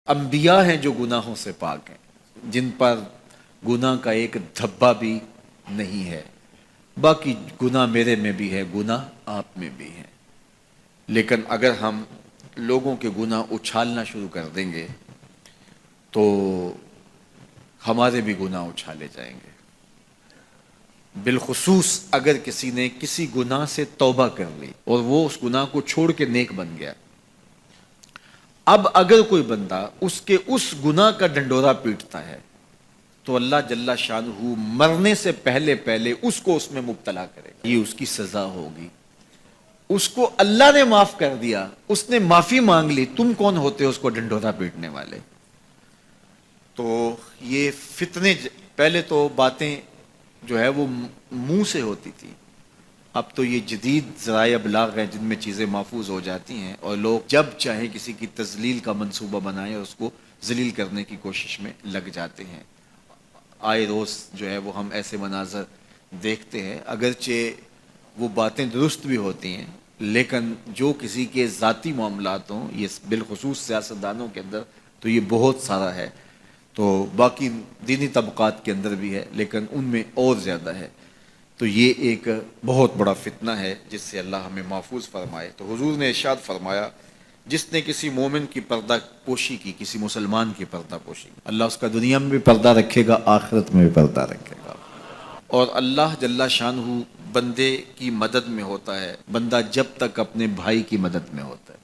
انبیاء ہیں جو گناہوں سے پاک ہیں، جن پر گناہ کا ایک دھبا بھی نہیں ہے۔ باقی گناہ میرے میں بھی ہے، گناہ آپ میں بھی ہے، لیکن اگر ہم لوگوں کے گناہ اچھالنا شروع کر دیں گے تو ہمارے بھی گناہ اچھالے جائیں گے۔ بالخصوص اگر کسی نے کسی گناہ سے توبہ کر لی اور وہ اس گناہ کو چھوڑ کے نیک بن گیا، اب اگر کوئی بندہ اس کے اس گناہ کا ڈنڈورا پیٹتا ہے تو اللہ جل شانہ مرنے سے پہلے اس کو اس میں مبتلا کرے گا، یہ اس کی سزا ہوگی۔ اس کو اللہ نے معاف کر دیا، اس نے معافی مانگ لی، تم کون ہوتے ہو اس کو ڈنڈورا پیٹنے والے؟ تو یہ فتنے، پہلے تو باتیں جو ہے وہ منہ سے ہوتی تھی، اب تو یہ جدید ذرائع ابلاغ ہیں جن میں چیزیں محفوظ ہو جاتی ہیں اور لوگ جب چاہے کسی کی تذلیل کا منصوبہ بنائیں اور اس کو ذلیل کرنے کی کوشش میں لگ جاتے ہیں۔ آئے روز جو ہے وہ ہم ایسے مناظر دیکھتے ہیں، اگرچہ وہ باتیں درست بھی ہوتی ہیں، لیکن جو کسی کے ذاتی معاملات ہوں، یہ بالخصوص سیاستدانوں کے اندر تو یہ بہت سارا ہے، تو باقی دینی طبقات کے اندر بھی ہے لیکن ان میں اور زیادہ ہے۔ تو یہ ایک بہت بڑا فتنہ ہے جس سے اللہ ہمیں محفوظ فرمائے۔ تو حضور نے ارشاد فرمایا، جس نے کسی مومن کی پردہ پوشی کی، کسی مسلمان کی پردہ پوشی کی، اللہ اس کا دنیا میں بھی پردہ رکھے گا، آخرت میں بھی پردہ رکھے گا۔ اور اللہ جل شانہ بندے کی مدد میں ہوتا ہے، بندہ جب تک اپنے بھائی کی مدد میں ہوتا ہے۔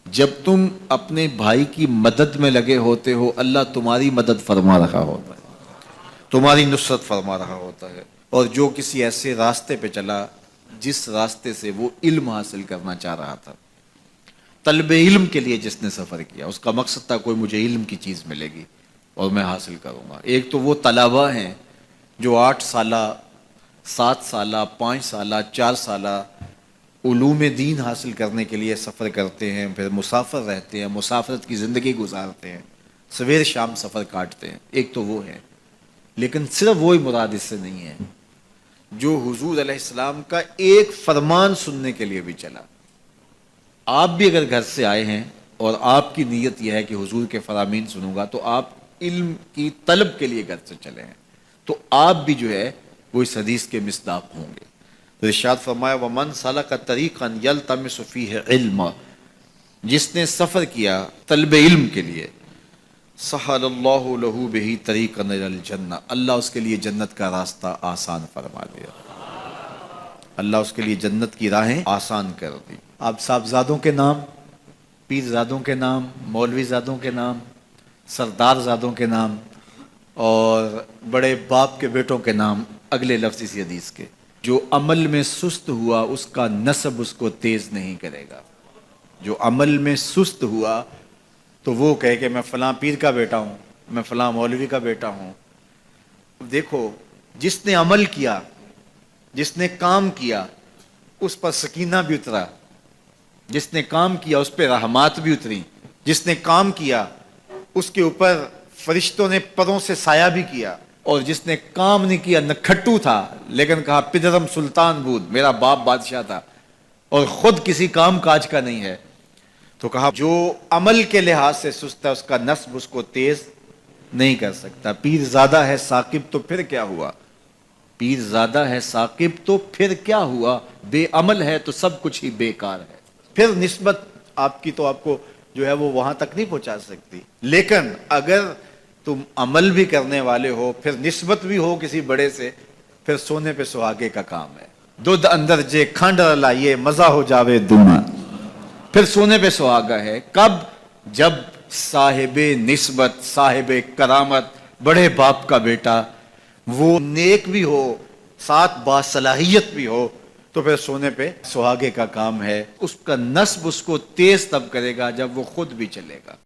جب تم اپنے بھائی کی مدد میں لگے ہوتے ہو، اللہ تمہاری مدد فرما رہا ہوتا ہے، تمہاری نصرت فرما رہا ہوتا ہے۔ اور جو کسی ایسے راستے پہ چلا جس راستے سے وہ علم حاصل کرنا چاہ رہا تھا، طلب علم کے لیے جس نے سفر کیا، اس کا مقصد تھا کوئی مجھے علم کی چیز ملے گی اور میں حاصل کروں گا۔ ایک تو وہ طلباء ہیں جو 8 سالہ، 7 سالہ، 5 سالہ، 4 سالہ علوم دین حاصل کرنے کے لیے سفر کرتے ہیں، پھر مسافر رہتے ہیں، مسافرت کی زندگی گزارتے ہیں، سویر شام سفر کاٹتے ہیں، ایک تو وہ ہے۔ لیکن صرف وہی مراد اس سے نہیں ہے جو حضور علیہ السلام کا ایک فرمان سننے کے لیے بھی چلا۔ آپ بھی اگر گھر سے آئے ہیں اور آپ کی نیت یہ ہے کہ حضور کے فرامین سنوں گا، تو آپ علم کی طلب کے لیے گھر سے چلے ہیں، تو آپ بھی جو ہے وہ اس حدیث کے مصداق ہوں گے۔ تو ارشاد فرمایا، وَمَنْ سَلَكَ طَرِيقًا يَلْتَمِسُ فِيهِ عِلْمًا، جس نے سفر کیا طلب علم کے لیے، سَحَلَ اللَّهُ لَهُ بِهِ طَرِيقًا إِلَى الْجَنَّةِ، اللہ اس کے لیے جنت کا راستہ آسان فرما دیا، اللہ اس کے لیے جنت کی راہیں آسان کر دی۔ آپ صاحبزادوں کے نام، پیرزادوں کے نام، مولوی زادوں کے نام، سردار زادوں کے نام اور بڑے باپ کے بیٹوں کے نام اگلے لفظ اسی حدیث کے، جو عمل میں سست ہوا اس کا نسب اس کو تیز نہیں کرے گا۔ جو عمل میں سست ہوا تو وہ کہے کہ میں فلاں پیر کا بیٹا ہوں، میں فلاں مولوی کا بیٹا ہوں۔ دیکھو، جس نے عمل کیا، جس نے کام کیا، اس پر سکینہ بھی اترا، جس نے کام کیا اس پہ رحمات بھی اتری، جس نے کام کیا اس کے اوپر فرشتوں نے پروں سے سایہ بھی کیا، اور جس نے کام نہیں کیا، نہ کھٹو تھا لیکن کہا پدرم سلطان بود، میرا باپ بادشاہ تھا اور خود کسی کام کاج کا نہیں ہے، تو کہا جو عمل کے لحاظ سے سست ہے اس کا نسب اس کو تیز نہیں کر سکتا۔ پیر زادہ ہے ثاقب تو پھر کیا ہوا، پیر زادہ ہے ثاقب تو پھر کیا ہوا، بے عمل ہے تو سب کچھ ہی بیکار ہے۔ پھر نسبت آپ کی تو آپ کو جو ہے وہ وہاں تک نہیں پہنچا سکتی، لیکن اگر تم عمل بھی کرنے والے ہو، پھر نسبت بھی ہو کسی بڑے سے، پھر سونے پہ سہاگے کا کام ہے۔ دودھ اندر جے کھنڈ لائیے مزہ ہو جاوے دونا، پھر سونے پہ سہاگا ہے۔ کب؟ جب صاحب نسبت، صاحب کرامت، بڑے باپ کا بیٹا وہ نیک بھی ہو، ساتھ باصلاحیت بھی ہو، تو پھر سونے پہ سہاگے کا کام ہے۔ اس کا نسب اس کو تیز تب کرے گا جب وہ خود بھی چلے گا۔